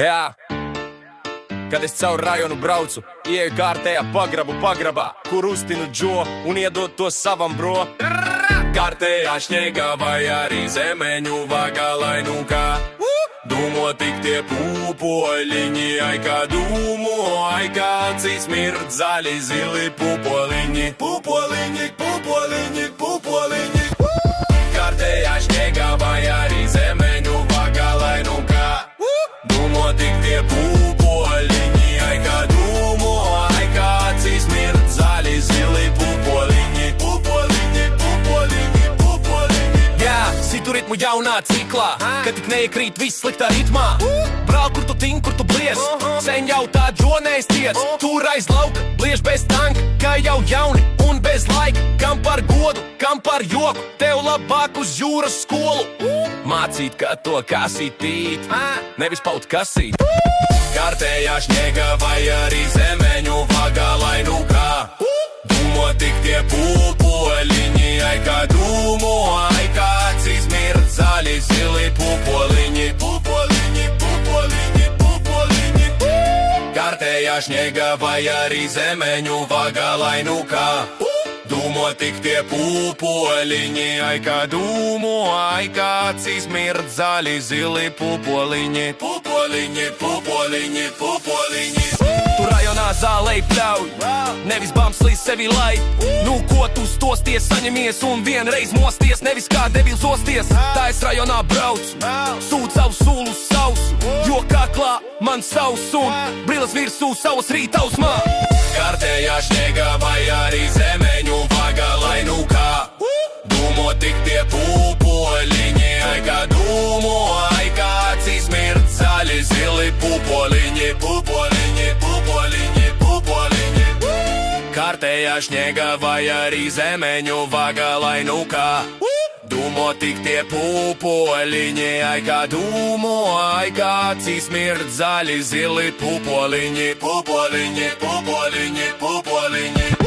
Jā, kad es caur rajonu braucu, ieju kārtējā pagrabā, kur uztinu džo un iedod to savam bro. Kārtējā šņēgā vai arī zemeņu vagalainukā. Dūmo tik tie pūpoļiņi, ai kā dūmo, ai kā acīs mirt zaļi zili pūpoliņi. Pūpoliņi, pūpoliņi, pūpoliņi. Kārtējā šņēgā vai arī zemeņu vagalainukā. Dūmo tik tie pūpoļiņi, ai kā dūmo, ai kā acīs mirt zaļi zili pūpoliņi. Pūpoliņi, pūpoliņi, pūpoliņi. Jā, situ ritmu jaunā ciklā, kad tik neiekrīt viss sliktā ritmā. Brāl, kur tu tink, kur tu blies, sen jau tā džonēs tiec. Tur aiz lauka, bliež bez tanka, kā jau jauni un bez laika. Kam par godu, kam par joku, tev labāk uz jūras skolu. Mācīt, kā to kasīt, nevis paut kasīt. Kārtējā šņēgā vai arī zemeņu vagalainukā. Dūmo tik tie pūpoļiņi, ai kā dūmo, ai kā acīs mirt zaļi zili pūpoliņi. Pūpoliņi, pūpoliņi, pūpoliņi. Kārtējā šņēgā vai arī zemeņu vagalainukā. Dūmo tik tie pūpoļiņi, ai kā dūmo, ai kā acīs mirt zaļi zili pūpoliņi. Pūpoliņi, pūpoliņi, pūpoliņi. Tu rajonā zālei pļauj, nevis bamslīs sevi lai. Nu ko tu stosties, saņemies un vienreiz mosties, nevis kā debils osties. Tā es rajonā braucu, sūt savu sulu sausu, jo kaklā man savs un brilas virsū savas rītausmā. Kārtējā šņēgā vai arī zemeņu vagalainukā. Dūmo tik tie pūpoļiņi, ai kā dūmo, ai kā acīs mirt zaļi zili pūpoliņi. Pūpoliņi, pūpoliņi, pūpoliņi. Kārtējā šņēgā vai arī zemeņu vagalainukā. Dūmo tik tie pūpoļiņi, ai kā dūmo, ai kā acīs mirt zaļi zili pūpoliņi. Pūpoliņi, pūpoliņi, pūpoliņi.